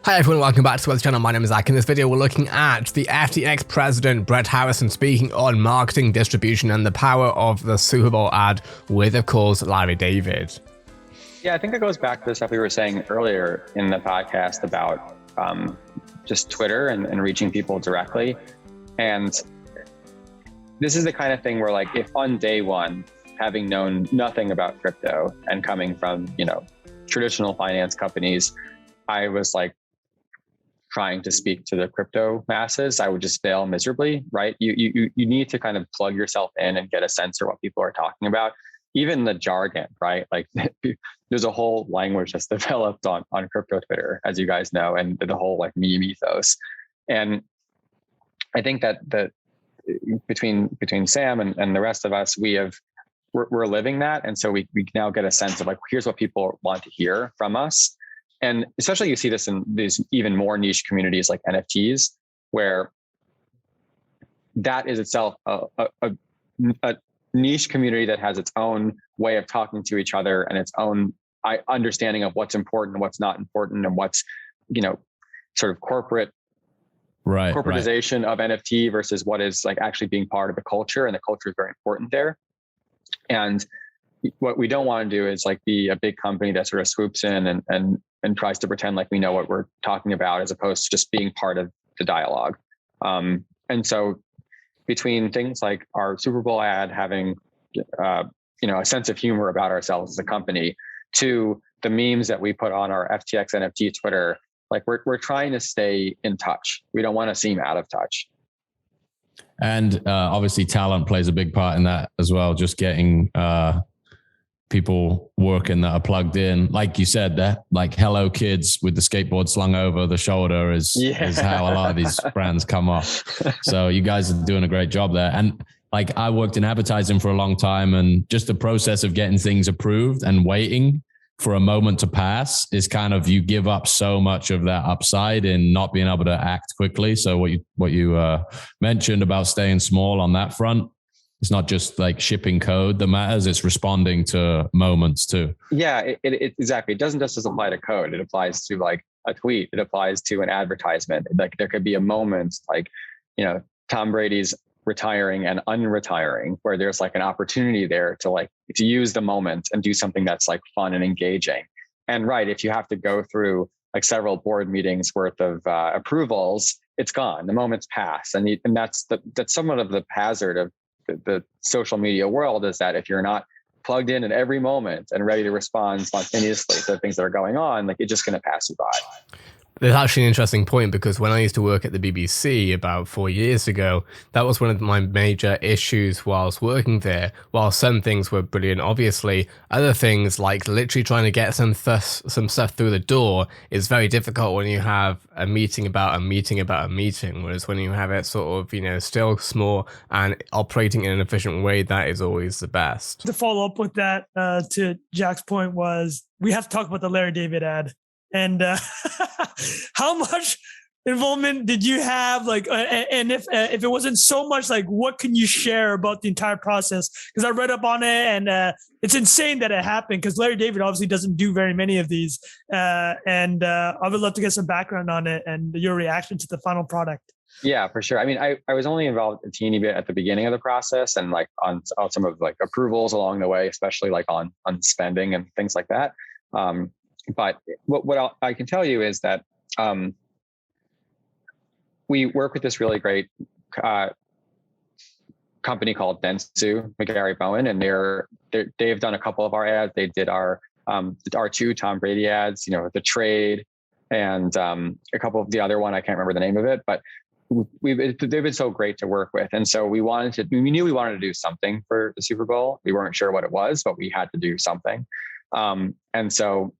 Hi everyone, welcome back to the channel. My name is Zach. In this video, we're looking at the FTX president, Brett Harrison, speaking on marketing, distribution, and the power of the Super Bowl ad with, of course, Larry David. Yeah, I think it goes back to the stuff we were saying earlier in the podcast about just Twitter and reaching people directly. And this is the kind of thing where, like, if on day one, having known nothing about crypto and coming from, traditional finance companies, I was like trying to speak to the crypto masses, I would just fail miserably, right? You need to kind of plug yourself in and get a sense of what people are talking about. Even the jargon, right? Like there's a whole language that's developed on crypto Twitter, as you guys know, and the whole like meme ethos. And I think that between Sam and the rest of us, we're living that. And so we now get a sense of like, here's what people want to hear from us. And especially you see this in these even more niche communities like NFTs, where that is itself a niche community that has its own way of talking to each other and its own understanding of what's important and what's not important and what's, sort of corporatization of NFT versus what is like actually being part of the culture. And the culture is very important there. And what we don't want to do is like be a big company that sort of swoops in and tries to pretend like we know what we're talking about, as opposed to just being part of the dialogue. And so between things like our Super Bowl ad having, a sense of humor about ourselves as a company, to the memes that we put on our FTX NFT Twitter, like we're trying to stay in touch. We don't want to seem out of touch. And obviously talent plays a big part in that as well. Just getting people working that are plugged in. Like you said, that like Hello Kids with the skateboard slung over the shoulder is how a lot of these brands come off. So you guys are doing a great job there. And like I worked in advertising for a long time, and just the process of getting things approved and waiting for a moment to pass is kind of, you give up so much of that upside in not being able to act quickly. So what you mentioned about staying small on that front, it's not just like shipping code that matters, it's responding to moments too. Yeah, it exactly. It doesn't just apply to code. It applies to like a tweet. It applies to an advertisement. Like there could be a moment like, Tom Brady's retiring and unretiring, where there's like an opportunity there to use the moment and do something that's like fun and engaging. And right, if you have to go through like several board meetings worth of approvals, it's gone. The moment's passed, and that's somewhat of the hazard of the social media world, is that if you're not plugged in at every moment and ready to respond spontaneously to things that are going on, like it's just going to pass you by. There's actually an interesting point, because when I used to work at the BBC about 4 years ago, that was one of my major issues whilst working there. While some things were brilliant, obviously, other things like literally trying to get some stuff through the door is very difficult when you have a meeting about a meeting about a meeting. Whereas when you have it sort of, still small and operating in an efficient way, that is always the best. To follow up with that, to Jack's point, was we have to talk about the Larry David ad. And how much involvement did you have? Like, and if it wasn't so much, like, what can you share about the entire process? Because I read up on it, and it's insane that it happened, because Larry David obviously doesn't do very many of these. And I would love to get some background on it and your reaction to the final product. Yeah, for sure. I mean, I was only involved a teeny bit at the beginning of the process, and like on some of like approvals along the way, especially like on spending and things like that. But what I can tell you is that we work with this really great company called Dentsu, McGarry Bowen, and they've done a couple of our ads. They did our two Tom Brady ads, the trade, and a couple of the other one. I can't remember the name of it, but they've been so great to work with. And so we knew we wanted to do something for the Super Bowl. We weren't sure what it was, but we had to do something. And so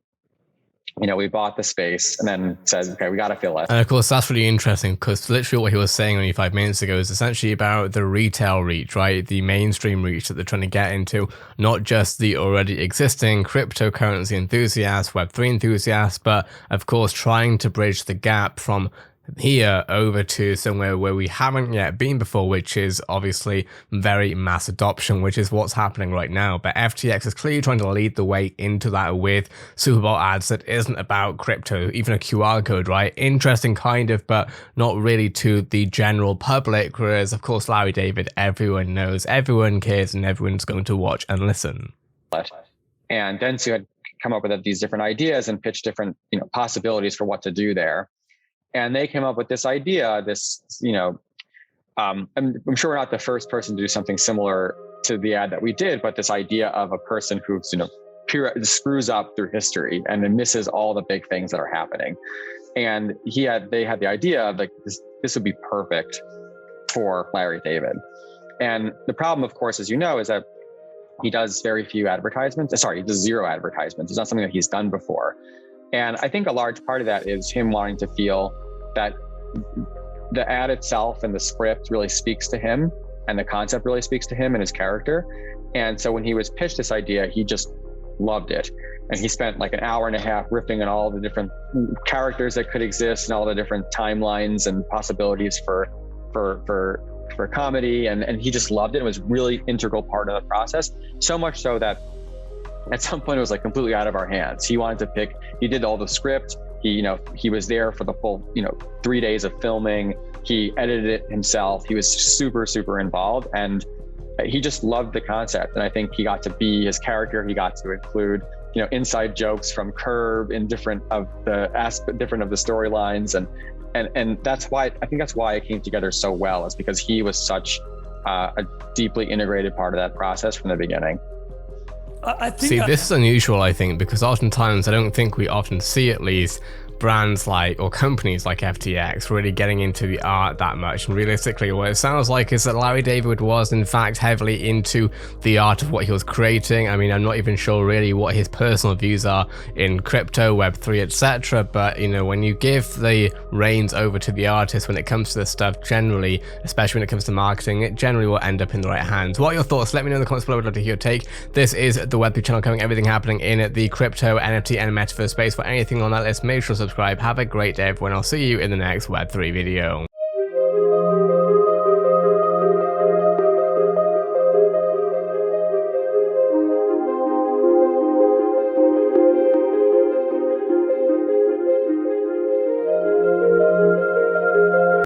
we bought the space and then said, okay, we got to fill it. And of course, that's really interesting, because literally what he was saying only 5 minutes ago is essentially about the retail reach, right? The mainstream reach that they're trying to get into, not just the already existing cryptocurrency enthusiasts, Web3 enthusiasts, but of course, trying to bridge the gap from here over to somewhere where we haven't yet been before, which is obviously very mass adoption, which is what's happening right now. But FTX is clearly trying to lead the way into that with Superbowl ads that isn't about crypto, even a QR code, right? Interesting kind of, but not really to the general public. Whereas, of course, Larry David, everyone knows, everyone cares, and everyone's going to watch and listen. And Dentsu had come up with these different ideas and pitched different, possibilities for what to do there. And they came up with this idea, I'm sure we're not the first person to do something similar to the ad that we did, but this idea of a person who, screws up through history and then misses all the big things that are happening. And they had the idea of like, this would be perfect for Larry David. And the problem, of course, as you know, is that he does very few advertisements. Sorry, he does zero advertisements. It's not something that he's done before. And I think a large part of that is him wanting to feel that the ad itself and the script really speaks to him, and the concept really speaks to him and his character. And so when he was pitched this idea, he just loved it. And he spent like an hour and a half riffing on all the different characters that could exist and all the different timelines and possibilities for comedy. And he just loved it. It was really integral part of the process. So much so that at some point it was like completely out of our hands. He wanted to pick, he did all the script. He was there for the full, 3 days of filming. He edited it himself. He was super, super involved, and he just loved the concept. And I think he got to be his character. He got to include, inside jokes from Curb in different of the storylines. And that's why, I think that's why it came together so well, is because he was such a deeply integrated part of that process from the beginning. I think this is unusual, I think, because oftentimes I don't think we often see, at least, brands like, or companies like FTX really getting into the art that much. And realistically, what it sounds like is that Larry David was in fact heavily into the art of what he was creating. I mean, I'm not even sure really what his personal views are in crypto, Web3, etc. But when you give the reins over to the artist when it comes to this stuff, generally, especially when it comes to marketing, it generally will end up in the right hands. What are your thoughts? Let me know in the comments below. I'd love to hear your take. This is the Web3 channel, covering everything happening in the crypto, NFT, and metaverse space. For anything on that list, make sure to subscribe. Have a great day, everyone. I'll see you in the next Web3 video.